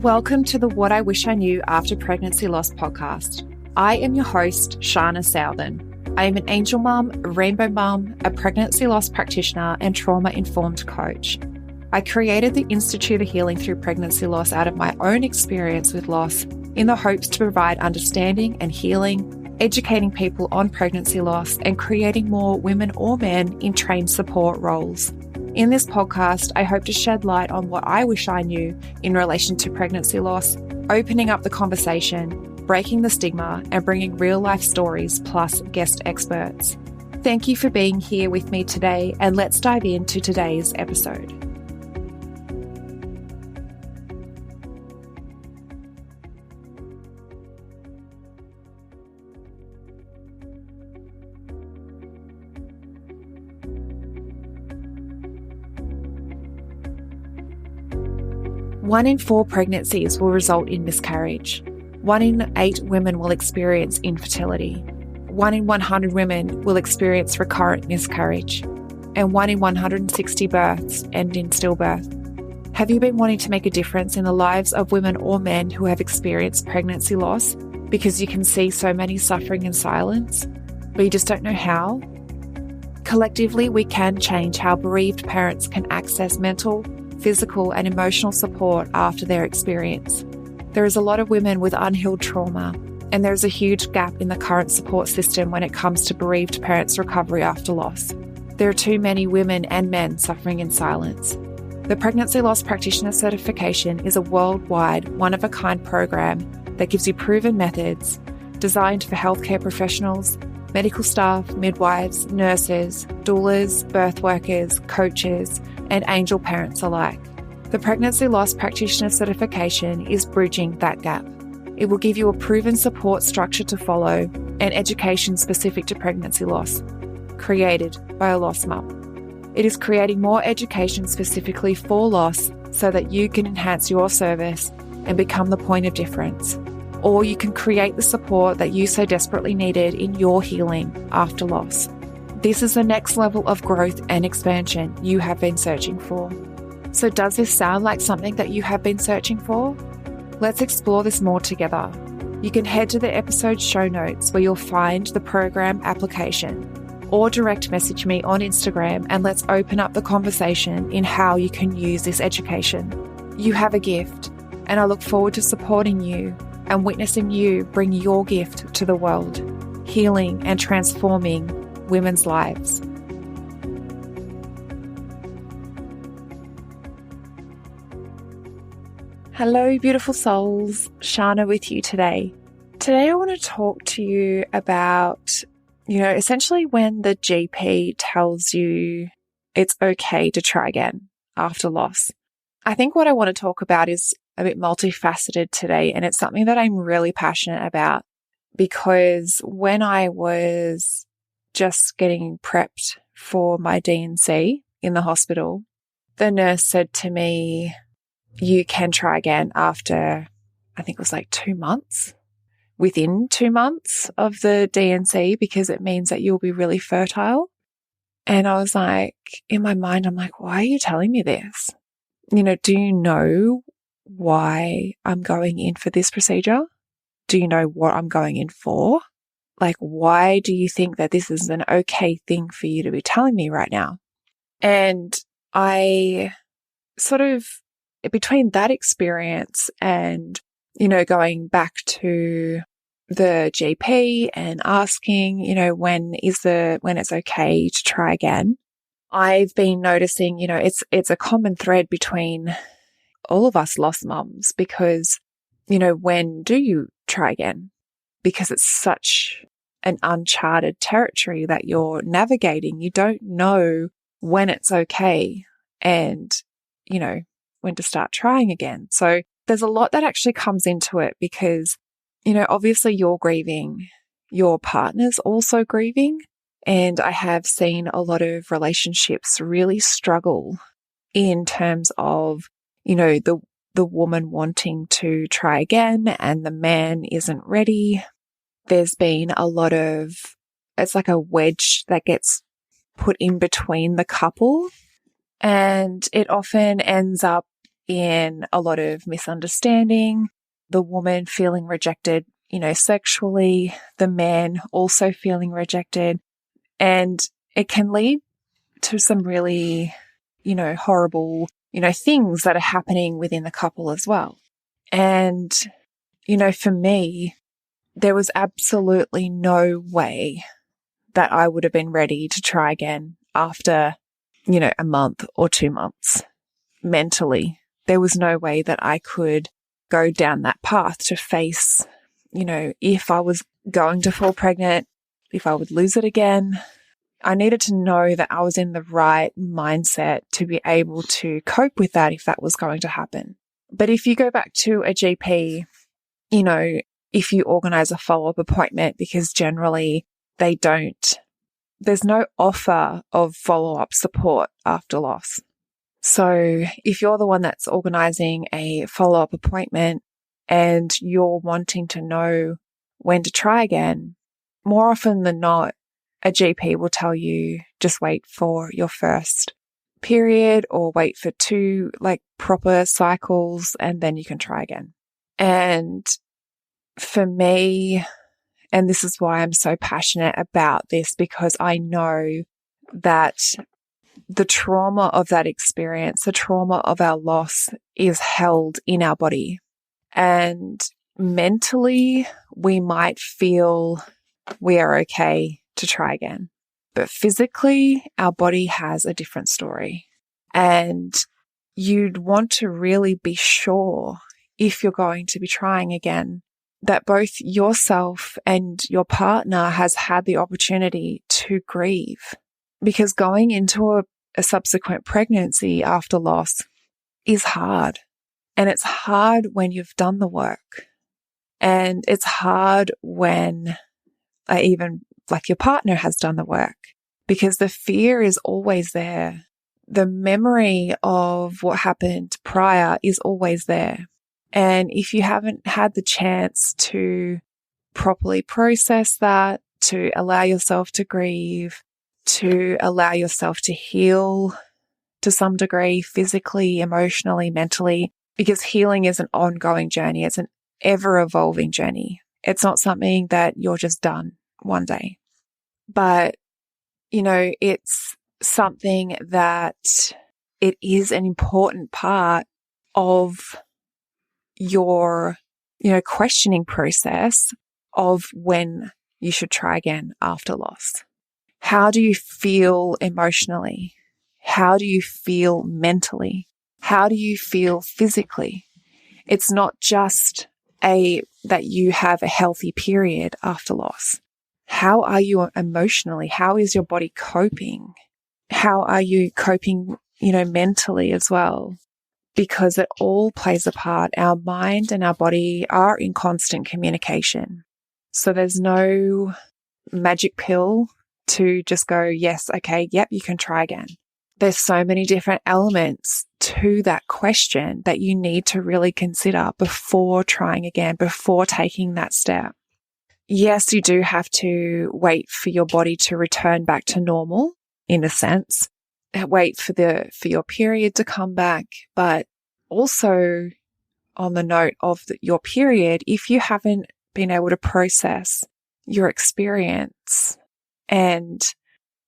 Welcome to the What I Wish I Knew After Pregnancy Loss podcast. I am your host, Sharna Southan. I am an angel mum, a rainbow mum, a pregnancy loss practitioner, and trauma-informed coach. I created the Institute of Healing Through Pregnancy Loss out of my own experience with loss in the hopes to provide understanding and healing, educating people on pregnancy loss, and creating more women or men in trained support roles. In this podcast, I hope to shed light on what I wish I knew in relation to pregnancy loss, opening up the conversation, breaking the stigma, and bringing real-life stories plus guest experts. Thank you for being here with me today, and let's dive into today's episode. One in 4 pregnancies will result in miscarriage. 1 in 8 women will experience infertility. 1 in 100 women will experience recurrent miscarriage. And 1 in 160 births end in stillbirth. Have you been wanting to make a difference in the lives of women or men who have experienced pregnancy loss because you can see so many suffering in silence, but you just don't know how? Collectively, we can change how bereaved parents can access mental, physical, and emotional support after their experience. There is a lot of women with unhealed trauma, and there is a huge gap in the current support system when it comes to bereaved parents' recovery after loss. There are too many women and men suffering in silence. The Pregnancy Loss Practitioner certification is a worldwide, one-of-a-kind program that gives you proven methods designed for healthcare professionals, medical staff, midwives, nurses, doulas, birth workers, coaches, and angel parents alike. The Pregnancy Loss Practitioner certification is bridging that gap. It will give you a proven support structure to follow and education specific to pregnancy loss, created by a lost mum. It is creating more education specifically for loss so that you can enhance your service and become the point of difference. Or you can create the support that you so desperately needed in your healing after loss. This is the next level of growth and expansion you have been searching for. So does this sound like something that you have been searching for? Let's explore this more together. You can head to the episode show notes where you'll find the program application, or direct message me on Instagram and let's open up the conversation in how you can use this education. You have a gift, and I look forward to supporting you and witnessing you bring your gift to the world, healing and transforming women's lives. Hello, beautiful souls. Sharna with you today. Today I want to talk to you about, essentially when the GP tells you it's okay to try again after loss. I think what I want to talk about is a bit multifaceted today, and it's something that I'm really passionate about because when I was just getting prepped for my D&C in the hospital, the nurse said to me, you can try again after, I think it was like 2 months, within 2 months of the D&C, because it means that you'll be really fertile. And I was like, in my mind, I'm like, why are you telling me this? Do you know why I'm going in for this procedure? Do you know what I'm going in for? Like, why do you think that this is an okay thing for you to be telling me right now? And I sort of, between that experience and, going back to the GP and asking, when it's okay to try again, I've been noticing, it's a common thread between all of us lost mums because, when do you try again? Because it's such an uncharted territory that you're navigating. You don't know when it's okay and, when to start trying again. So there's a lot that actually comes into it because, obviously you're grieving, your partner's also grieving. And I have seen a lot of relationships really struggle in terms of, the woman wanting to try again and the man isn't ready. There's been a lot of, it's like a wedge that gets put in between the couple, and it often ends up in a lot of misunderstanding, the woman feeling rejected, sexually, the man also feeling rejected. And it can lead to some really, horrible, things that are happening within the couple as well. And, for me, there was absolutely no way that I would have been ready to try again after, a month or 2 months. Mentally, there was no way that I could go down that path to face, if I was going to fall pregnant, if I would lose it again. I needed to know that I was in the right mindset to be able to cope with that if that was going to happen. But if you go back to a GP, if you organize a follow-up appointment, because generally there's no offer of follow-up support after loss. So if you're the one that's organizing a follow-up appointment and you're wanting to know when to try again, more often than not, a GP will tell you just wait for your first period or wait for 2 proper cycles and then you can try again. And for me, and this is why I'm so passionate about this, because I know that the trauma of that experience, the trauma of our loss is held in our body. And mentally, we might feel we are okay to try again. But physically, our body has a different story. And you'd want to really be sure, if you're going to be trying again, that both yourself and your partner has had the opportunity to grieve. Because going into a subsequent pregnancy after loss is hard. And it's hard when you've done the work. And it's hard when even your partner has done the work, because the fear is always there. The memory of what happened prior is always there. And if you haven't had the chance to properly process that, to allow yourself to grieve, to allow yourself to heal to some degree, physically, emotionally, mentally, because healing is an ongoing journey. It's an ever-evolving journey. It's not something that you're just done one day. But, it's something that it is an important part of your, questioning process of when you should try again after loss. How do you feel emotionally? How do you feel mentally? How do you feel physically? It's not just that you have a healthy period after loss. How are you emotionally? How is your body coping? How are you coping, mentally as well? Because it all plays a part. Our mind and our body are in constant communication. So there's no magic pill to just go, yes, okay, yep, you can try again. There's so many different elements to that question that you need to really consider before trying again, before taking that step. Yes, you do have to wait for your body to return back to normal, in a sense. Wait for your period to come back. But also, on the note of your period, if you haven't been able to process your experience and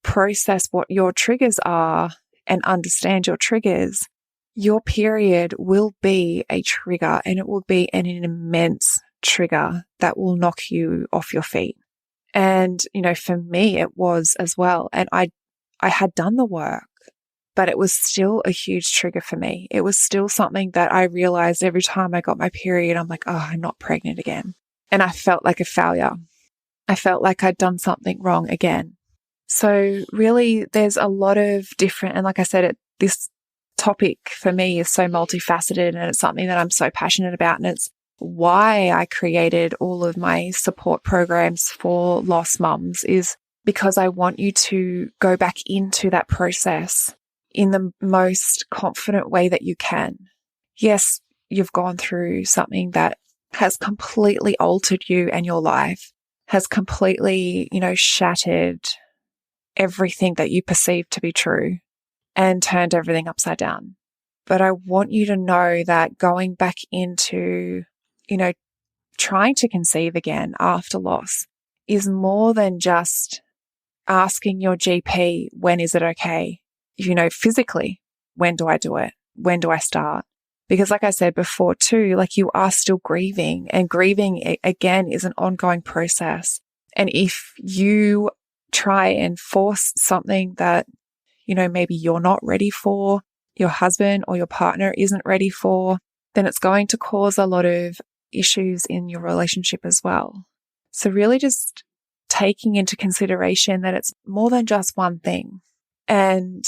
process what your triggers are and understand your triggers, your period will be a trigger, and it will be an immense trigger that will knock you off your feet. And, for me, it was as well. And I had done the work, but it was still a huge trigger for me. It was still something that I realized every time I got my period, I'm like, oh, I'm not pregnant again. And I felt like a failure. I felt like I'd done something wrong again. So really, there's a lot of different, and like I said, this topic for me is so multifaceted, and it's something that I'm so passionate about. And it's why I created all of my support programs for lost mums, is because I want you to go back into that process in the most confident way that you can. Yes, you've gone through something that has completely altered you and your life, has completely, shattered everything that you perceived to be true and turned everything upside down. But I want you to know that going back into, trying to conceive again after loss is more than just asking your GP, when is it okay? Physically, when do I do it? When do I start? Because like I said before too, like you are still grieving, and grieving again is an ongoing process. And if you try and force something that, maybe you're not ready for, your husband or your partner isn't ready for, then it's going to cause a lot of issues in your relationship as well. So really just taking into consideration that it's more than just one thing. And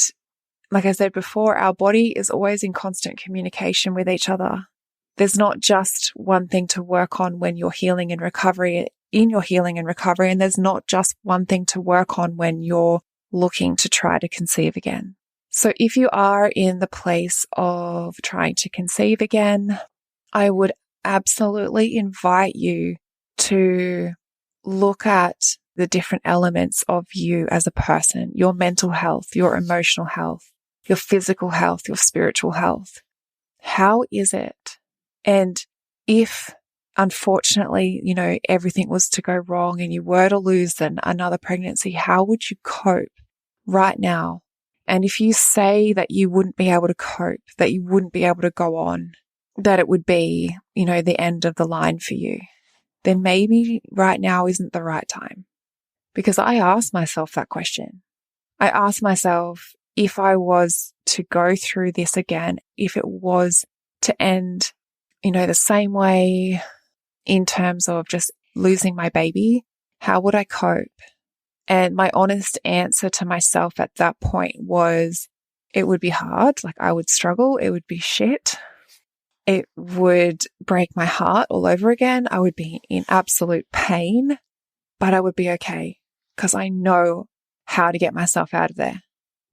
like I said before, our body is always in constant communication with each other. There's not just one thing to work on when you're healing and recovery, and there's not just one thing to work on when you're looking to try to conceive again. So if you are in the place of trying to conceive again, I would absolutely invite you to look at the different elements of you as a person, your mental health, your emotional health, your physical health, your spiritual health. How is it? And if, unfortunately, everything was to go wrong and you were to lose another pregnancy, how would you cope right now? And if you say that you wouldn't be able to cope, that you wouldn't be able to go on, that it would be, the end of the line for you, then maybe right now isn't the right time. Because I asked myself that question. I asked myself, if I was to go through this again, if it was to end, the same way in terms of just losing my baby, how would I cope? And my honest answer to myself at that point was, it would be hard. Like I would struggle. It would be shit. It would break my heart all over again. I would be in absolute pain, but I would be okay because I know how to get myself out of there.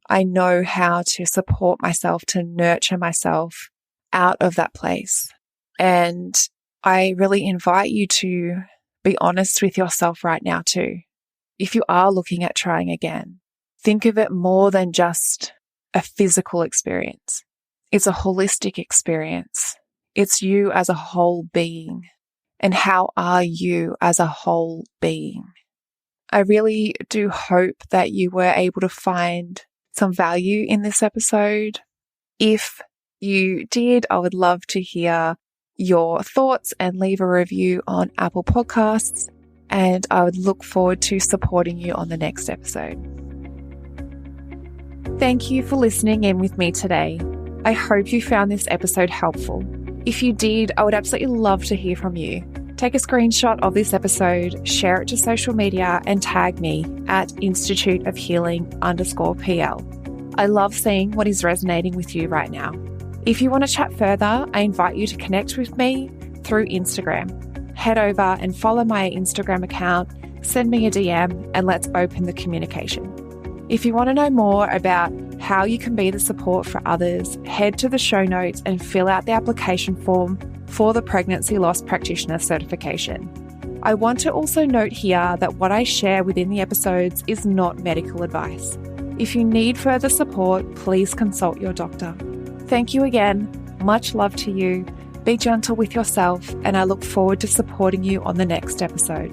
I know how to support myself, to nurture myself out of that place. And I really invite you to be honest with yourself right now too. If you are looking at trying again, think of it more than just a physical experience. It's a holistic experience. It's you as a whole being. And how are you as a whole being? I really do hope that you were able to find some value in this episode. If you did, I would love to hear your thoughts and leave a review on Apple Podcasts. And I would look forward to supporting you on the next episode. Thank you for listening in with me today. I hope you found this episode helpful. If you did, I would absolutely love to hear from you. Take a screenshot of this episode, share it to social media, and tag me at instituteofhealing_PL. I love seeing what is resonating with you right now. If you want to chat further, I invite you to connect with me through Instagram. Head over and follow my Instagram account, send me a DM, and let's open the communication. If you want to know more about how you can be the support for others, head to the show notes and fill out the application form for the Pregnancy Loss Practitioner certification. I want to also note here that what I share within the episodes is not medical advice. If you need further support, please consult your doctor. Thank you again. Much love to you. Be gentle with yourself, and I look forward to supporting you on the next episode.